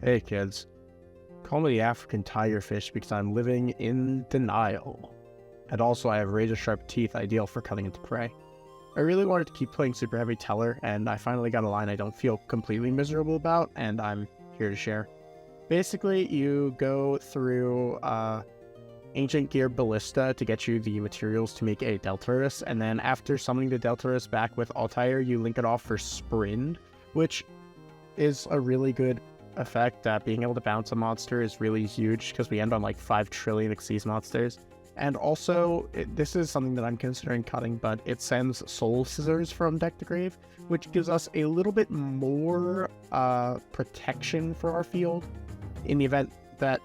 Hey kids, call me the African tiger fish because I'm living in denial. And also I have razor-sharp teeth ideal for cutting into prey. I really wanted to keep playing Super Heavy Teller, and I finally got a line I don't feel completely miserable about, and I'm here to share. Basically, you go through Ancient Gear Ballista to get you the materials to make a Deltarus, and then after summoning the Deltarus back with Altair, you link it off for Sprint, which is a really good effect. That being able to bounce a monster is really huge because we end on like 5 trillion Xyz monsters. And also, this is something that I'm considering cutting, but it sends Soul Scissors from deck to grave, which gives us a little bit more protection for our field in the event that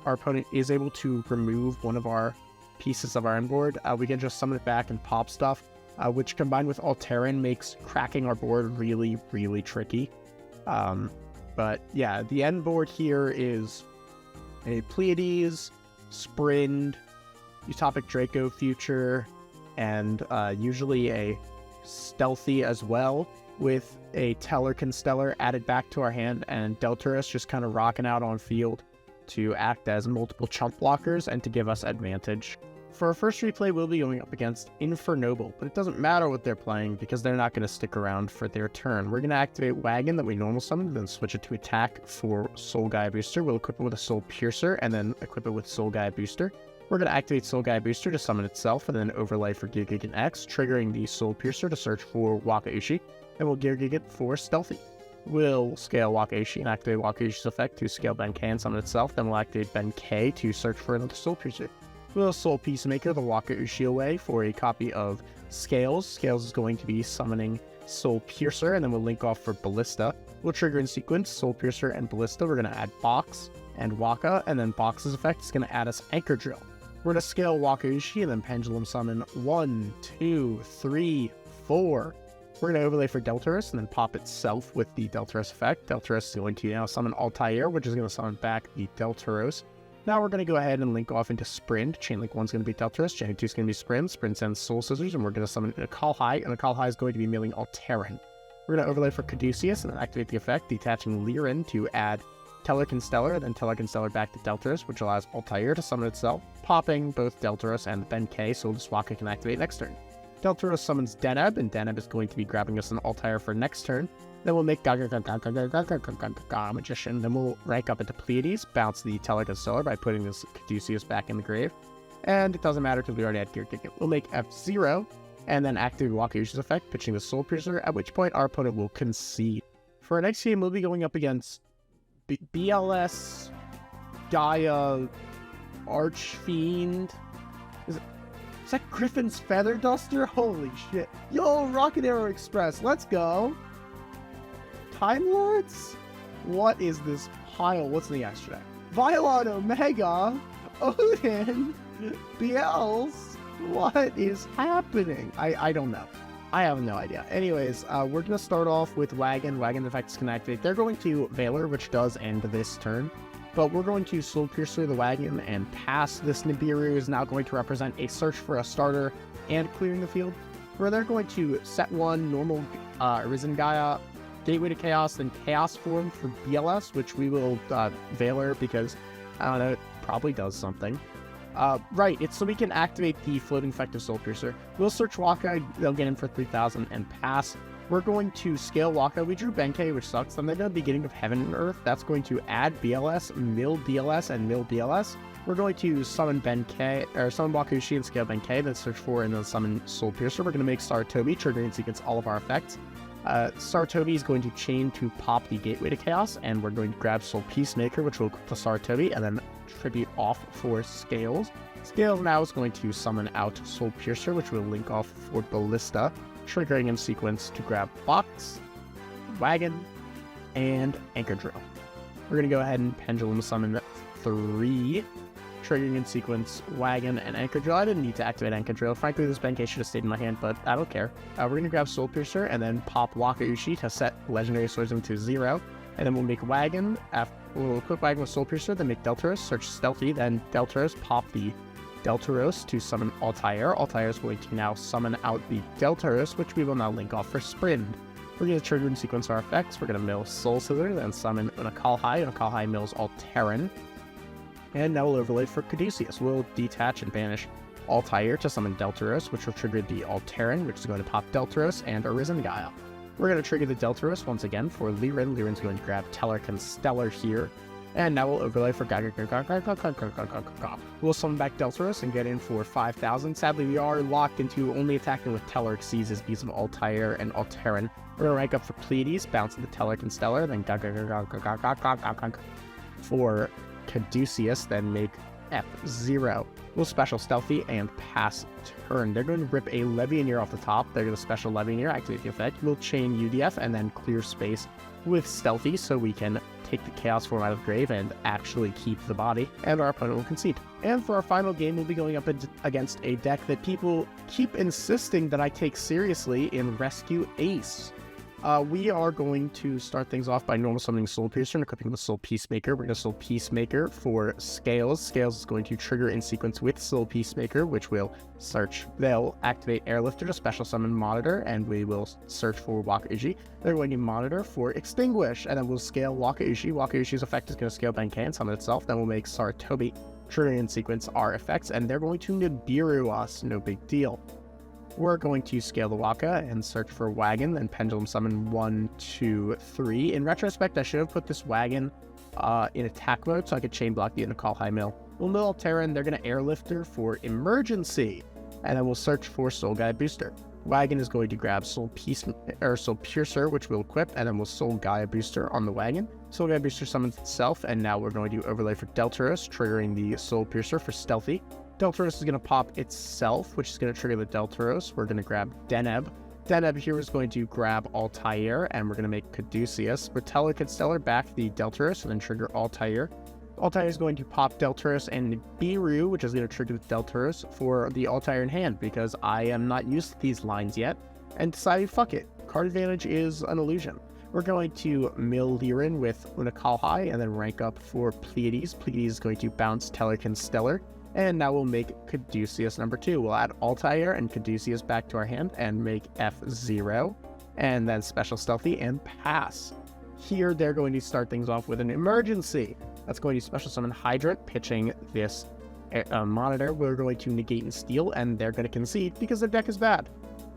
our opponent is able to remove one of our pieces of our end board. We can just summon it back and pop stuff, which combined with Alteran makes cracking our board really, really tricky. But yeah, the end board here is a Pleiades, Sprint, Utopic Draco Future, and usually a Stealthy as well, with a Teller Constellar added back to our hand, and Deltarus just kind of rocking out on field to act as multiple chump blockers and to give us advantage. For our first replay, we'll be going up against Infernoble, but it doesn't matter what they're playing because they're not going to stick around for their turn. We're going to activate Wagon that we normal summon, then switch it to attack for Soul Gaia Booster. We'll equip it with a Soul Piercer, and then equip it with Soul Gaia Booster. We're going to activate Soul Gaia Booster to summon itself, and then overlay for Gear Gigant X, triggering the Soul Piercer to search for Wakaushi, and we'll Gear Gigant for Stealthy. We'll scale Wakaushi and activate Wakaushi's effect to scale Ben K and summon itself, then we'll activate Ben K to search for another Soul Piercer. We'll Soul Peacemaker the Wakaushi away for a copy of Scales. Scales is going to be summoning Soul Piercer, and then we'll link off for Ballista. We'll trigger in sequence Soul Piercer and Ballista. We're going to add Box and Waka, and then Box's effect is going to add us Anchor Drill. We're going to scale Wakaushi and then Pendulum Summon 1, 2, 3, 4. We're going to overlay for Deltarus and then pop itself with the Deltarus effect. Deltarus is going to now summon Altair, which is going to summon back the Deltaros. Now we're going to go ahead and link off into Sprint. Chain Link 1 is going to be Deltarus, Chain Link 2 is going to be Sprint. Sprint sends Soul Scissors, and we're going to summon a Kalhai, and the Kalhai is going to be milling Alteran. We're going to overlay for Caduceus and then activate the effect, detaching Lirin to add Teller Constellar, then Teller Constellar back to Deltarus, which allows Altair to summon itself, popping both Deltarus and Ben K, so this Waka can activate next turn. Deltarus summons Deneb, and Deneb is going to be grabbing us an Altair for next turn. Then we'll make Magician. Then we'll rank up into Pleiades, bounce the Teller Constellar by putting this Caduceus back in the grave. And it doesn't matter because we already had Gear Gigant. We'll make F0, and then activate Wakaushi's effect, pitching the Soul Piercer, at which point our opponent will concede. For our next game, we'll be going up against BLS, Gaia, Archfiend. Is that Griffin's Feather Duster? Holy shit. Yo, Rocket Arrow Express, let's go. Time Lords? What is this pile? What's in the extra deck? Violon Omega, Odin, BLs. What is happening? I don't know. I have no idea. Anyways, we're going to start off with Wagon. Wagon effects can activate. They're going to Valor, which does end this turn. But we're going to Soul Piercer the Wagon and pass. This Nibiru is now going to represent a search for a starter and clearing the field. Where they're going to set 1 normal Arisen Gaia, Gateway to Chaos, then Chaos Form for BLS, which we will Valor because, I don't know, it probably does something. Right, it's so we can activate the floating effect of Soul Piercer. We'll search Waka, they'll get in for 3,000 and pass. We're going to scale Waka. We drew Benkei, which sucks. Then they're the beginning of Heaven and Earth. That's going to add BLS, mill BLS, and mill BLS. We're going to summon Benkei, or summon Wakaushi and scale Benkei, then search for and then summon Soul Piercer. We're going to make Saratobi, triggering sequence all of our effects. Saratobi is going to chain to pop the Gateway to Chaos, and we're going to grab Soul Peacemaker, which will equip the Saratobi, and then tribute off for Scales. Scales now is going to summon out Soul Piercer, which will link off for Ballista, triggering in sequence to grab Box, Wagon, and Anchor Drill. We're going to go ahead and Pendulum Summon 3, triggering in sequence Wagon and Anchor Drill. I didn't need to activate Anchor Drill. Frankly, this Benkei should have stayed in my hand, but I don't care. We're going to grab Soul Piercer and then pop Wakaushi to set Legendary Swordsman to 0. And then we'll make Wagon, we'll equip Wagon with Soul Piercer, then make Deltarus, search Stealthy, then Deltarus, pop the Deltaros to summon Altair. Altair is going to now summon out the Deltarus, which we will now link off for Sprint. We're going to trigger and sequence our effects. We're going to mill Soul Scissor, then summon Unakalhai. Unakalhai mills Alteran. And now we'll overlay for Caduceus. We'll detach and banish Altair to summon Deltaros, which will trigger the Alteran, which is going to pop Deltaros and Arisen Gaia. We're going to trigger the Deltaros once again for Lirin. Lirin's going to grab Tellerk and Stellar here. And now we'll overlay for Gaga. We'll summon back Deltaros and get in for 5,000. Sadly, we are locked into only attacking with Tellerk, seizes beats of Altair and Alteran. We're going to rank up for Pleiades, bounce into Tellerk and Stellar, then for Caduceus, then make F0. We'll special Stealthy and pass turn. They're going to rip a Levianeer off the top. They're going to special Levianeer, activate the effect. We'll chain UDF and then clear space with Stealthy so we can take the Chaos form out of the grave and actually keep the body, and our opponent will concede. And for our final game, we'll be going up against a deck that people keep insisting that I take seriously in Rescue Ace. We are going to start things off by normal summoning Soul Piercer and equipping the Soul Peacemaker. We're going to Soul Peacemaker for Scales. Scales is going to trigger in sequence with Soul Peacemaker, which will search. They'll activate Airlifter to special summon Monitor, and we will search for Wakauji. They're going to Monitor for Extinguish, and then we'll scale Wakauji. Wakauji's effect is going to scale Bankan, summon itself. Then we'll make Saratobi trigger in sequence our effects, and they're going to Nibiru us. No big deal. We're going to scale the Waka and search for Wagon, then Pendulum Summon 1, 2, 3. In retrospect, I should have put this Wagon in attack mode so I could chain block the Unakalhai mill. We'll mill Terran, they're going to Airlifter for Emergency, and then we'll search for Soul Gaia Booster. Wagon is going to grab Soul Piercer, which we'll equip, and then we'll Soul Gaia Booster on the Wagon. Soul Gaia Booster summons itself, and now we're going to overlay for Deltaros, triggering the Soul Piercer for Stealthy. Deltaros is going to pop itself, which is going to trigger the Deltaros. We're going to grab Deneb. Deneb here is going to grab Altair, and we're going to make Caduceus. With Tellerk and Stellar back the Deltaros, and then trigger Altair. Altair is going to pop Deltaros and Nibiru, which is going to trigger the Deltaros for the Altair in hand, because I am not used to these lines yet, and decided, fuck it. Card advantage is an illusion. We're going to mill Lirin with Unakalhai, and then rank up for Pleiades. Pleiades is going to bounce Tellerk and Stellar. And now we'll make Caduceus number 2. We'll add Altair and Caduceus back to our hand and make F0. And then special Stealthy and pass. Here, they're going to start things off with an Emergency. That's going to special summon Hydrant, pitching this Monitor. We're going to negate and steal, and they're going to concede because their deck is bad.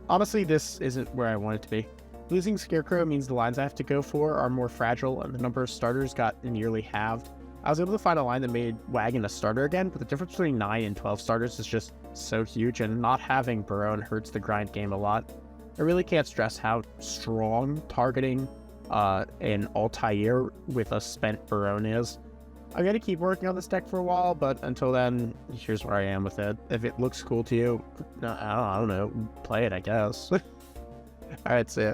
Honestly, this isn't where I want it to be. Losing Scarecrow means the lines I have to go for are more fragile, and the number of starters got nearly halved. I was able to find a line that made Wagon a starter again, but the difference between 9 and 12 starters is just so huge, and not having Barone hurts the grind game a lot. I really can't stress how strong targeting an Altair with a spent Barone is. I'm going to keep working on this deck for a while, but until then, here's where I am with it. If it looks cool to you, I don't know, play it, I guess. Alright, see ya.